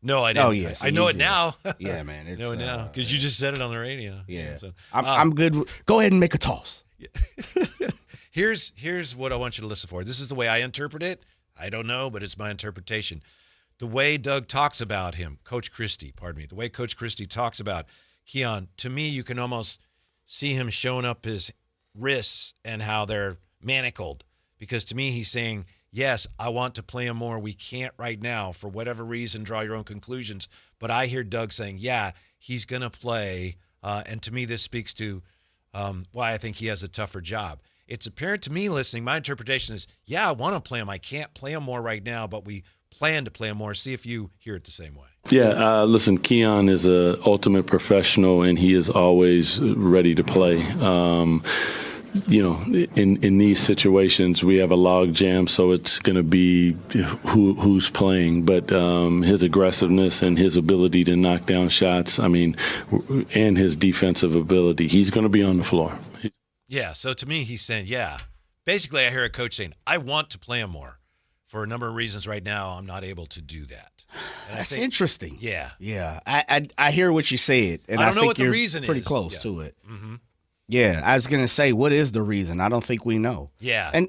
No, I didn't. Oh, yeah. I know it now. Yeah, man. It's, know it now because you just said it on the radio. Yeah. So, I'm good. Go ahead and make a toss. Here's what I want you to listen for. This is the way I interpret it. I don't know, but it's my interpretation. The way Doug talks about him, Coach Christie, pardon me, the way Coach Christie talks about Keon, to me, you can almost see him showing up his wrists and how they're manacled. Because to me, he's saying, yes, I want to play him more. We can't right now, for whatever reason, draw your own conclusions. But I hear Doug saying, yeah, he's going to play. And to me, this speaks to why I think he has a tougher job. It's apparent to me listening, my interpretation is, yeah, I want to play him. I can't play him more right now, but we plan to play him more. See if you hear it the same way. Yeah, listen, Keon is an ultimate professional, and he is always ready to play. In these situations, we have a log jam, so it's going to be who's playing. But his aggressiveness and his ability to knock down shots, and his defensive ability, he's going to be on the floor. Yeah, so to me, he's saying, yeah. Basically, I hear a coach saying, I want to play him more. For a number of reasons right now, I'm not able to do that. And That's interesting. Yeah. Yeah. I hear what you said. And I don't know think what the you're reason pretty is. close Yeah. to it. Mm-hmm. Yeah. I was going to say, what is the reason? I don't think we know. Yeah. And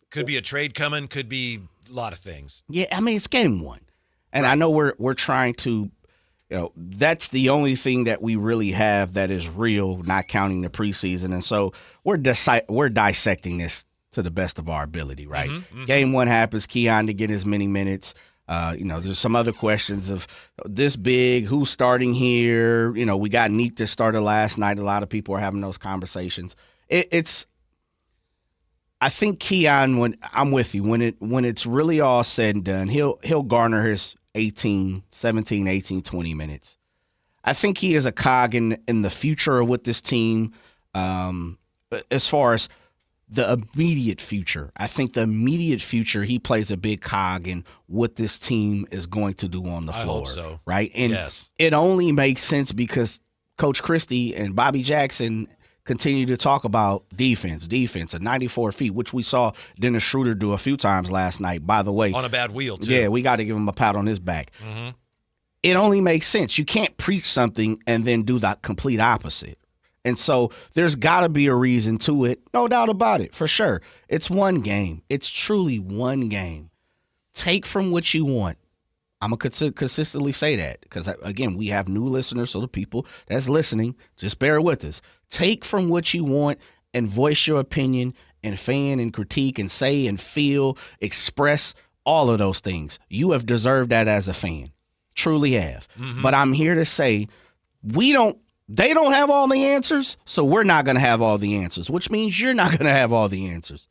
could be a trade coming, could be a lot of things. yeah, it's game one. And I know we're trying to, that's the only thing that we really have that is real, not counting the preseason. And so we're dissecting this to the best of our ability, right? Mm-hmm. Game one happens, Keon to get as many minutes. There's some other questions of this big, who's starting here. We got Neat that started last night. A lot of people are having those conversations. I think Keon, I'm with you, when it's really all said and done, he'll garner his 17, 18, 20 minutes. I think he is a cog in the future of what this team, as far as the immediate future. I think the immediate future, he plays a big cog in what this team is going to do on the floor. I hope so. Right? And yes. It only makes sense because Coach Christie and Bobby Jackson continue to talk about defense at 94 feet, which we saw Dennis Schroeder do a few times last night, by the way. On a bad wheel, too. Yeah, we got to give him a pat on his back. Mm-hmm. It only makes sense. You can't preach something and then do the complete opposite. And so there's got to be a reason to it. No doubt about it, for sure. It's one game. It's truly one game. Take from what you want. I'm going to consistently say that because, again, we have new listeners, so the people that's listening, just bear with us. Take from what you want and voice your opinion and fan and critique and say and feel, express all of those things. You have deserved that as a fan. Truly have. Mm-hmm. But I'm here to say they don't have all the answers, so we're not going to have all the answers, which means you're not going to have all the answers.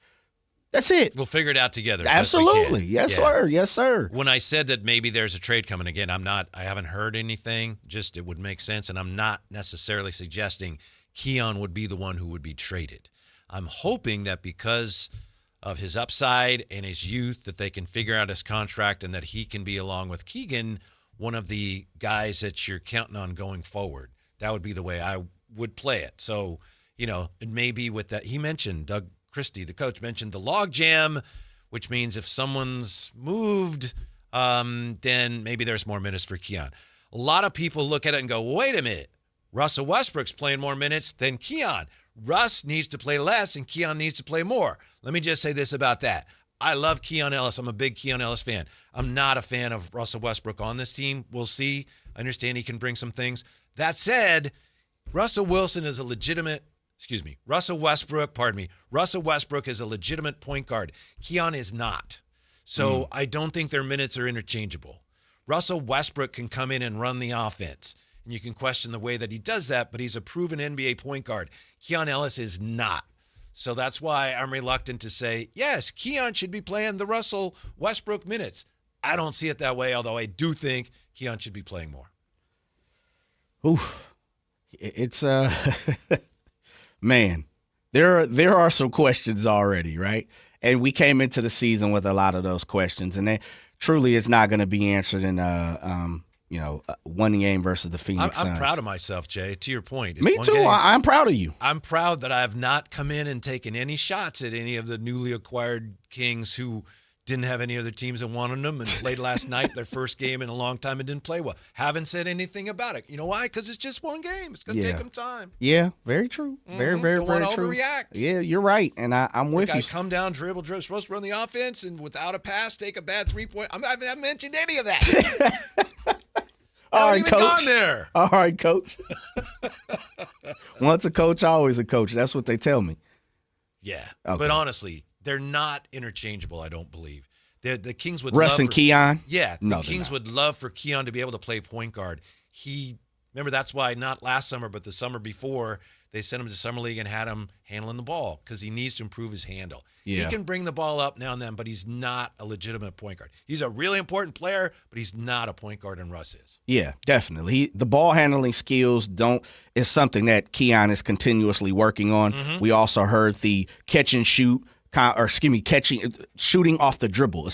That's it. We'll figure it out together. Absolutely. Yes, yeah. Sir. Yes, sir. When I said that maybe there's a trade coming again, I haven't heard anything. Just it would make sense. And I'm not necessarily suggesting Keon would be the one who would be traded. I'm hoping that because of his upside and his youth that they can figure out his contract and that he can be, along with Keegan, one of the guys that you're counting on going forward. That would be the way I would play it. So, it may be with that. He mentioned, Doug Christie, the coach, mentioned the log jam, which means if someone's moved, then maybe there's more minutes for Keon. A lot of people look at it and go, wait a minute. Russell Westbrook's playing more minutes than Keon. Russ needs to play less and Keon needs to play more. Let me just say this about that. I love Keon Ellis. I'm a big Keon Ellis fan. I'm not a fan of Russell Westbrook on this team. We'll see. I understand he can bring some things. That said, Russell Westbrook is a legitimate point guard. Keon is not. So I don't think their minutes are interchangeable. Russell Westbrook can come in and run the offense. And you can question the way that he does that, but he's a proven NBA point guard. Keon Ellis is not. So that's why I'm reluctant to say, yes, Keon should be playing the Russell Westbrook minutes. I don't see it that way, although I do think Keon should be playing more. Ooh, it's man, there are some questions already, right? And we came into the season with a lot of those questions, and truly, it's not going to be answered in one game versus the Phoenix Suns. I'm proud of myself, Jay. To your point, me too. I'm proud of you. I'm proud that I have not come in and taken any shots at any of the newly acquired Kings who Didn't have any other teams that wanted them and played last night, their first game in a long time, and didn't play well. Haven't said anything about it. You know why? Because it's just one game. It's going to take them time. Yeah, very true. Very, very, Don't very want to true. overreact. Yeah, you're right, and I'm with you. Come down, dribble. Supposed to run the offense, and without a pass, take a bad 3-point. I haven't mentioned any of that. All right, even coach. gone there. All right, coach. Once a coach, always a coach. That's what they tell me. Yeah, Okay. but honestly, they're not interchangeable, I don't believe. The Kings would Russ love and Keon? Yeah, the No, they're Kings not. would love for Keon to be able to play point guard. Remember, that's why not last summer, but the summer before, they sent him to Summer League and had him handling the ball because he needs to improve his handle. Yeah. He can bring the ball up now and then, but he's not a legitimate point guard. He's a really important player, but he's not a point guard, and Russ is. Yeah, definitely. The ball handling skills is something that Keon is continuously working on. Mm-hmm. We also heard the catch and shoot, shooting off the dribble,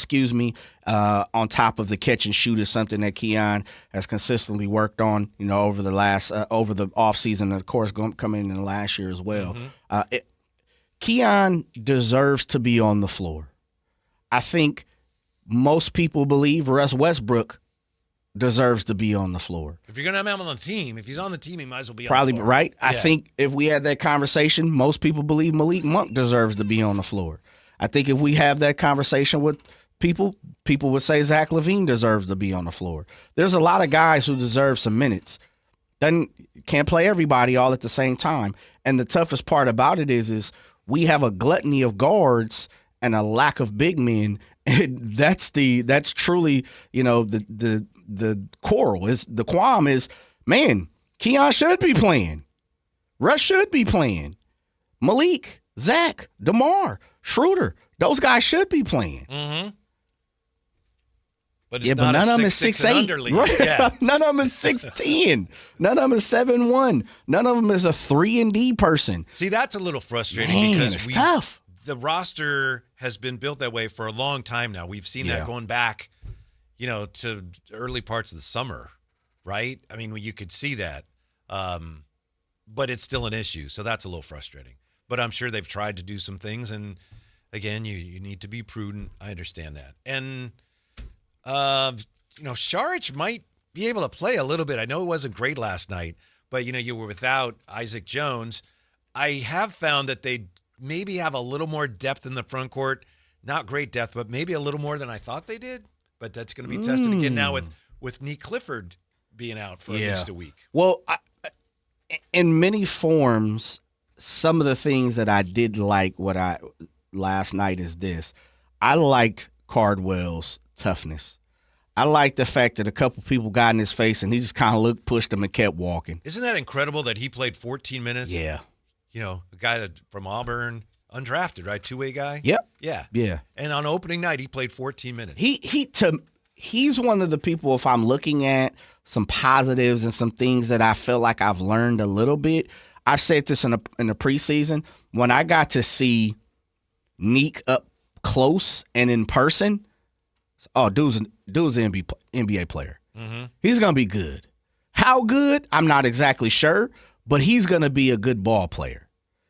on top of the catch and shoot is something that Keon has consistently worked on, over the offseason, and of course coming in the last year as well. Mm-hmm. Keon deserves to be on the floor. I think most people believe Russ Westbrook deserves to be on the floor. If you're going to have him on the team, if he's on the team, he might as well be Probably on the floor. right. I Yeah. think if we had that conversation, most people believe Malik Monk deserves to be on the floor. I think if we have that conversation with people would say Zach LaVine deserves to be on the floor. There's a lot of guys who deserve some minutes. Can't play everybody all at the same time. And the toughest part about it is we have a gluttony of guards and a lack of big men. And that's truly, the quarrel is the qualm is, man, Keon should be playing. Russ should be playing. Malik, Zach, DeMar, Schroeder, those guys should be playing. Mm-hmm. But it's Yeah, but not none a of them is 6'6" and 6'8". under league. Right? Yeah. None of them is 6'10". None of them is 7'1". None of them is a 3-and-D person. See, that's a little frustrating Man, because it's tough. The roster has been built that way for a long time now. We've seen that going back, to early parts of the summer, right? I mean, you could see that, but it's still an issue. So that's a little frustrating. But I'm sure they've tried to do some things, and again, you need to be prudent. I understand that, and Šarić might be able to play a little bit. I know it wasn't great last night, but you were without Isaac Jones. I have found that they maybe have a little more depth in the front court. Not great depth, but maybe a little more than I thought they did. But that's going to be tested again now with Nick Clifford being out for at least a week. Well, in many forms, some of the things that I did like last night is this. I liked Cardwell's toughness. I liked the fact that a couple people got in his face and he just kind of pushed him and kept walking. Isn't that incredible that he played 14 minutes? Yeah. A guy from Auburn, undrafted, right? Two-way guy? Yep. Yeah. Yeah. And on opening night, he played 14 minutes. He's one of the people, if I'm looking at some positives and some things that I feel like I've learned a little bit. I've said this in the preseason. When I got to see Neek up close and in person, dude's an NBA player. Mm-hmm. He's going to be good. How good? I'm not exactly sure, but he's going to be a good ball player.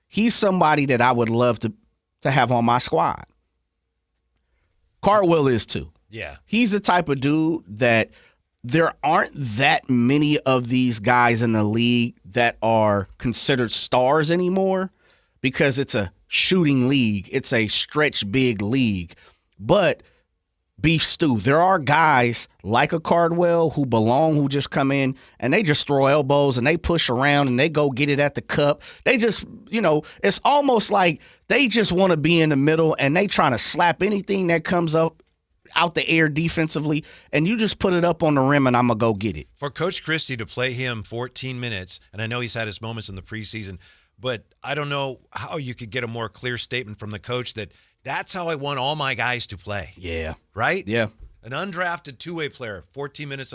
He's somebody that I would love to have on my squad. Cardwell is too. Yeah. He's the type of dude that there aren't that many of these guys in the league that are considered stars anymore because it's a shooting league. It's a stretch big league. But beef stew, there are guys like a Cardwell who just come in and they just throw elbows and they push around and they go get it at the cup. They just, it's almost like they just want to be in the middle and they trying to slap anything that comes up out the air defensively, and you just put it up on the rim and I'm going to go get it. For Coach Christie to play him 14 minutes, and I know he's had his moments in the preseason, but I don't know how you could get a more clear statement from the coach that that's how I want all my guys to play. Yeah. Right? Yeah. An undrafted two-way player, 14 minutes